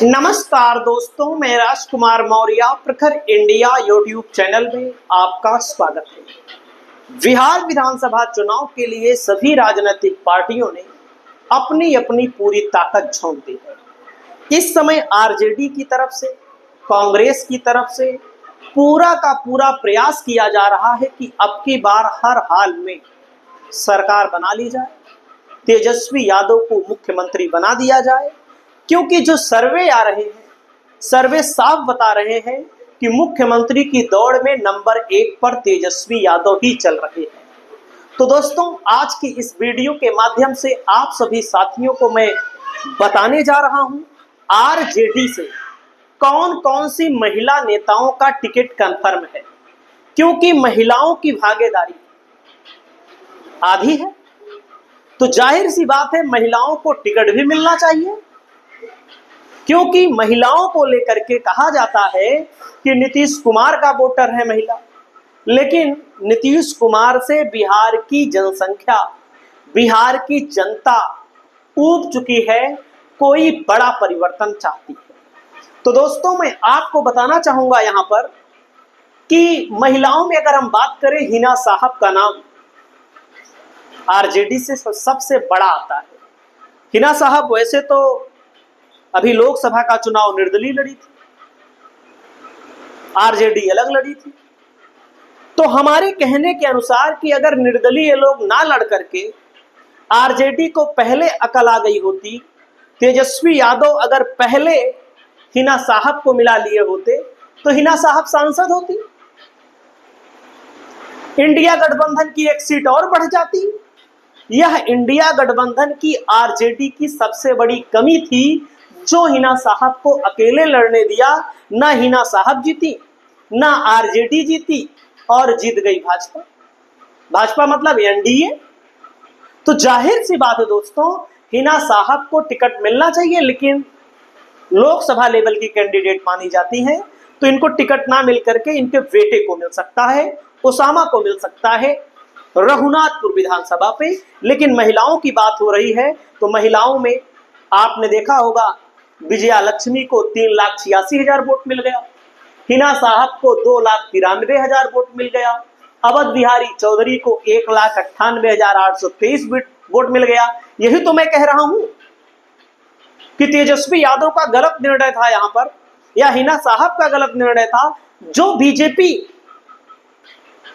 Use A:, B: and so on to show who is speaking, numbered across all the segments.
A: नमस्कार दोस्तों, मैं राजकुमार मौर्य प्रखर इंडिया यूट्यूब चैनल में आपका स्वागत है। बिहार विधानसभा चुनाव के लिए सभी राजनीतिक पार्टियों ने अपनी अपनी पूरी ताकत झोंक दी है। इस समय आरजेडी की तरफ से, कांग्रेस की तरफ से पूरा का पूरा प्रयास किया जा रहा है कि अब की बार हर हाल में सरकार बना ली जाए, तेजस्वी यादव को मुख्यमंत्री बना दिया जाए। क्योंकि जो सर्वे आ रहे हैं, सर्वे साफ बता रहे हैं कि मुख्यमंत्री की दौड़ में नंबर 1 पर तेजस्वी यादव ही चल रहे हैं। तो दोस्तों, आज की इस वीडियो के माध्यम से आप सभी साथियों को मैं बताने जा रहा हूं आरजेडी से कौन कौन सी महिला नेताओं का टिकट कंफर्म है। क्योंकि महिलाओं की भागीदारी आधी है, तो जाहिर सी बात है महिलाओं को टिकट भी मिलना चाहिए। क्योंकि महिलाओं को लेकर के कहा जाता है कि नीतीश कुमार का वोटर है महिला, लेकिन नीतीश कुमार से बिहार की जनसंख्या, बिहार की जनता ऊब चुकी है, कोई बड़ा परिवर्तन चाहती है। तो दोस्तों, मैं आपको बताना चाहूंगा यहां पर कि महिलाओं में अगर हम बात करें, हिना साहब का नाम आरजेडी से सबसे बड़ा आता है। हिना साहब वैसे तो अभी लोकसभा का चुनाव निर्दलीय लड़ी थी, आरजेडी अलग लड़ी थी। तो हमारे कहने के अनुसार कि अगर निर्दलीय लोग ना लड़ करके आरजेडी को पहले अकल आ गई होती, तेजस्वी यादव अगर पहले हिना साहब को मिला लिए होते तो हिना साहब सांसद होती, इंडिया गठबंधन की एक सीट और बढ़ जाती। यह इंडिया गठबंधन की आरजेडी की सबसे बड़ी कमी थी, जो हिना साहब को अकेले लड़ने दिया। ना हिना साहब जीती, ना आरजेडी जीती, और जीत गई भाजपा। भाजपा मतलब एनडीए। तो जाहिर सी बात है दोस्तों, हिना साहब को टिकट मिलना चाहिए, लेकिन लोकसभा लेवल की कैंडिडेट मानी जाती हैं, तो इनको टिकट ना मिल करके इनके बेटे को मिल सकता है, उसामा को मिल सकता है रघुनाथपुर विधानसभा पे। लेकिन महिलाओं की बात हो रही है, तो महिलाओं में आपने देखा होगा विजया लक्ष्मी को 3,86,000 वोट मिल गया, हिना साहब को 2,93,000 वोट मिल गया, अवध बिहारी चौधरी को 1,98,823 वोट मिल गया। यही तो मैं कह रहा हूं कि तेजस्वी यादव का गलत निर्णय था यहां पर, या हिना साहब का गलत निर्णय था। जो बीजेपी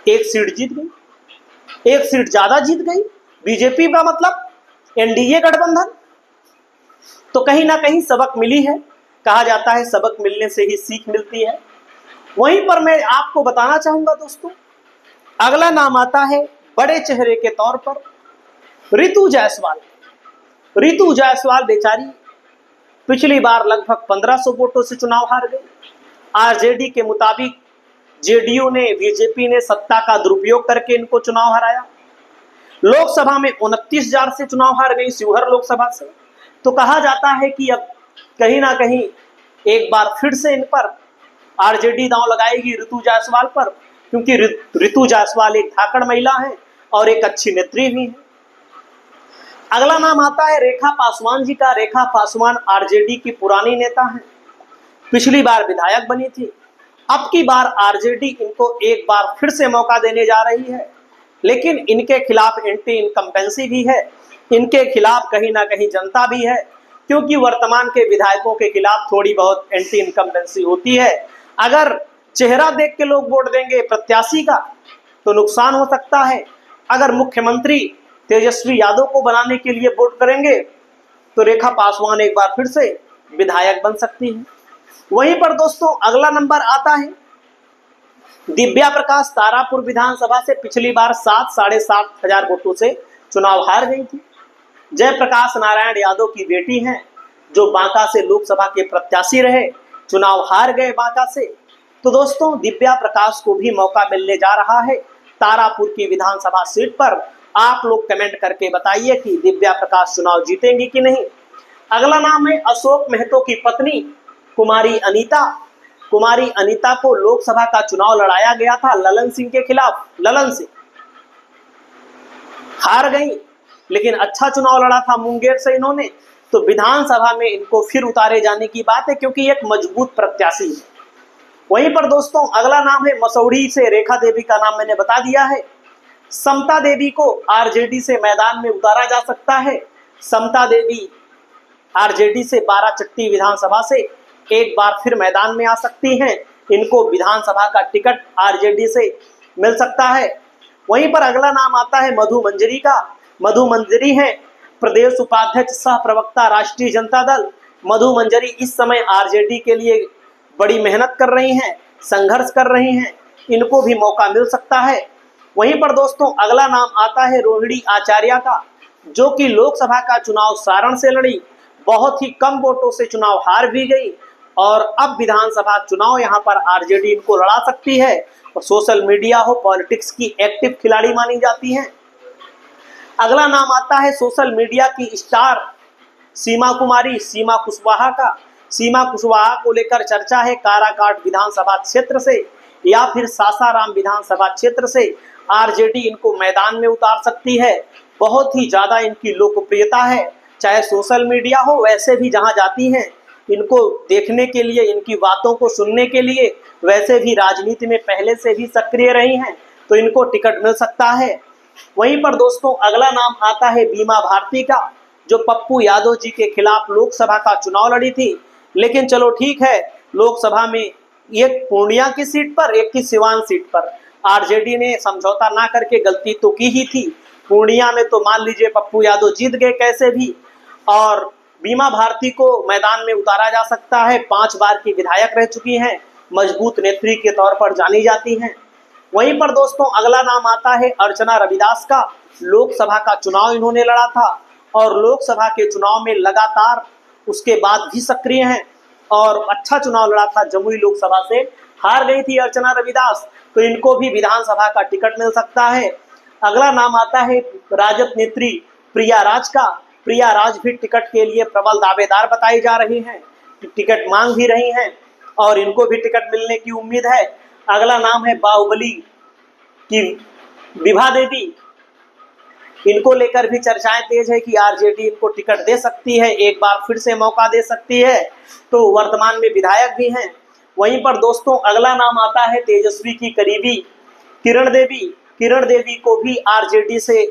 A: एक सीट जीत गई, एक सीट ज्यादा जीत गई, बीजेपी का मतलब एनडीए गठबंधन। तो कहीं ना कहीं सबक मिली है। कहा जाता है सबक मिलने से ही सीख मिलती है। वहीं पर मैं आपको बताना चाहूंगा दोस्तों, अगला नाम आता है बड़े चेहरे के तौर पर रितु जायसवाल। रितु जायसवाल बेचारी पिछली बार लगभग 1500 वोटों से चुनाव हार गई। आरजेडी के मुताबिक जेडीयू ने, बीजेपी ने सत्ता का दुरुपयोग करके इनको चुनाव हराया। लोकसभा में 29,000 से चुनाव हार गई, शिवहर लोकसभा से। तो कहा जाता है कि अब कहीं ना कहीं एक बार फिर से इन पर आरजेडी दांव लगाएगी रितु जायसवाल पर, क्योंकि रितु जायसवाल एक धाकड़ महिला है और एक अच्छी नेत्री भी है। अगला नाम आता है रेखा पासवान जी का। रेखा पासवान आरजेडी की पुरानी नेता है, पिछली बार विधायक बनी थी। अब की बार आरजेडी इनको एक बार फिर से मौका देने जा रही है, लेकिन इनके खिलाफ एंटी इनकम्बेंसी भी है, इनके खिलाफ कहीं ना कहीं जनता भी है, क्योंकि वर्तमान के विधायकों के खिलाफ थोड़ी बहुत एंटी इनकम्बेंसी होती है। अगर चेहरा देख के लोग वोट देंगे प्रत्याशी का, तो नुकसान हो सकता है। अगर मुख्यमंत्री तेजस्वी यादव को बनाने के लिए वोट करेंगे, तो रेखा पासवान एक बार फिर से विधायक बन सकती है। वहीं पर दोस्तों, अगला नंबर आता है दिव्या प्रकाश। तारापुर विधानसभा से पिछली बार 7,500 वोटों से चुनाव हार गई थी। जयप्रकाश नारायण यादव की बेटी हैं, जो बांका से लोकसभा के प्रत्याशी रहे, चुनाव हार गए बांका से। तो दोस्तों, दिव्या प्रकाश को भी मौका मिलने जा रहा है तारापुर की विधानसभा सीट पर। आप लोग कमेंट करके बताइए कि दिव्या प्रकाश चुनाव जीतेंगी कि नहीं। अगला नाम है अशोक महतो की पत्नी कुमारी अनीता। कुमारी अनीता को लोकसभा का चुनाव लड़ाया गया था ललन सिंह के खिलाफ, ललन सिंह हार गई, लेकिन अच्छा चुनाव लड़ा था मुंगेर से इन्होंने। तो विधानसभा में इनको फिर उतारे जाने की बात है, क्योंकि एक मजबूत प्रत्याशी है। वहीं पर दोस्तों अगला नाम है मसौढ़ी से रेखा देवी का नाम मैंने बता दिया है। समता देवी को आरजेडी से मैदान में उतारा जा सकता है। समता देवी आरजेडी से बाराचट्टी विधानसभा से एक बार फिर मैदान में आ सकती हैं। इनको विधानसभा का टिकट आरजेडी से मिल सकता है। वहीं पर अगला नाम आता है मधु मंजरी का। मधु मंजरी है प्रदेश उपाध्यक्ष सह प्रवक्ता राष्ट्रीय जनता दल। मधु मंजरी इस समय आरजेडी के लिए बड़ी मेहनत कर रही हैं, संघर्ष कर रही हैं, इनको भी मौका मिल सकता है। वहीं पर दोस्तों अगला नाम आता है रोहिणी आचार्य का, जो कि लोकसभा का चुनाव सारण से लड़ी, बहुत ही कम वोटों से चुनाव हार भी गई और अब विधानसभा चुनाव यहां पर आरजेडी इनको लड़ा सकती है। और सोशल मीडिया हो, पॉलिटिक्स की एक्टिव खिलाड़ी मानी जाती हैं। अगला नाम आता है सोशल मीडिया की स्टार सीमा कुमारी, सीमा कुशवाहा का। सीमा कुशवाहा को लेकर चर्चा है काराकाट विधानसभा क्षेत्र से या फिर सासाराम विधानसभा क्षेत्र से आरजेडी इनको मैदान में उतार सकती है। बहुत ही ज्यादा इनकी लोकप्रियता है, चाहे सोशल मीडिया हो, वैसे भी जहां जाती हैं इनको देखने के लिए, इनकी बातों को सुनने के लिए, वैसे भी राजनीति में पहले से भी सक्रिय रही हैं, तो इनको टिकट मिल सकता है। वहीं पर दोस्तों अगला नाम आता है बीमा भारती का, जो पप्पू यादव जी के खिलाफ लोकसभा का चुनाव लड़ी थी। लेकिन चलो ठीक है, लोकसभा में एक पूर्णिया की सीट पर, एक की सिवान सीट पर आरजेडी ने समझौता ना करके गलती तो की ही थी। पूर्णिया में तो मान लीजिए पप्पू यादव जीत गए कैसे भी, और बीमा भारती को मैदान में उतारा जा सकता है। 5 बार की विधायक रह चुकी हैं, मजबूत नेत्री के तौर पर जानी जाती हैं। वहीं पर दोस्तों अगला नाम आता है अर्चना रविदास का। लोकसभा का चुनाव इन्होंने लड़ा था और लोकसभा के चुनाव में लगातार उसके बाद भी सक्रिय हैं और अच्छा चुनाव लड़ा था। जमुई लोकसभा से हार गई थी अर्चना रविदास, तो इनको भी विधानसभा का टिकट मिल सकता है। अगला नाम आता है राजद नेत्री प्रिया राज का। प्रिया राज भी टिकट के लिए प्रबल दावेदार बताई जा रही हैं, टिकट मांग भी रही हैं और इनको भी टिकट मिलने की उम्मीद है। अगला नाम है बाहुबली की विभा देवी। इनको लेकर भी चर्चाएं तेज है कि आरजेडी इनको टिकट दे सकती है, एक बार फिर से मौका दे सकती है, तो वर्तमान में विधायक भी हैं। वहीं पर दोस्तों अगला नाम आता है तेजस्वी की करीबी किरण देवी। किरण देवी को भी आरजेडी से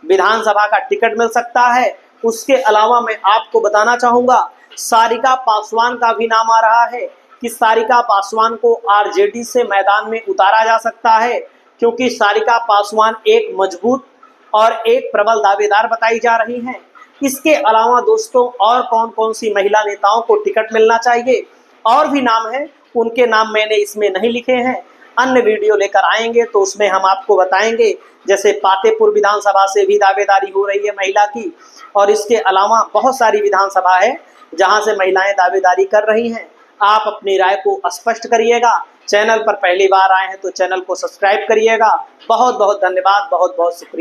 A: विधानसभा का टिकट मिल सकता है। उसके अलावा मैं आपको बताना चाहूंगा सारिका पासवान का भी नाम आ रहा है कि सारिका पासवान को आरजेडी से मैदान में उतारा जा सकता है, क्योंकि सारिका पासवान एक मजबूत और एक प्रबल दावेदार बताई जा रही हैं। इसके अलावा दोस्तों और कौन कौन सी महिला नेताओं को टिकट मिलना चाहिए, और भी नाम हैं, उनके नाम मैंने इसमें नहीं लिखे हैं। अन्य वीडियो लेकर आएंगे तो उसमें हम आपको बताएंगे। जैसे पातेपुर विधानसभा से भी दावेदारी हो रही है महिला की, और इसके अलावा बहुत सारी विधानसभा है जहां से महिलाएं दावेदारी कर रही हैं। आप अपनी राय को स्पष्ट करिएगा। चैनल पर पहली बार आए हैं तो चैनल को सब्सक्राइब करिएगा। बहुत बहुत धन्यवाद, बहुत बहुत शुक्रिया।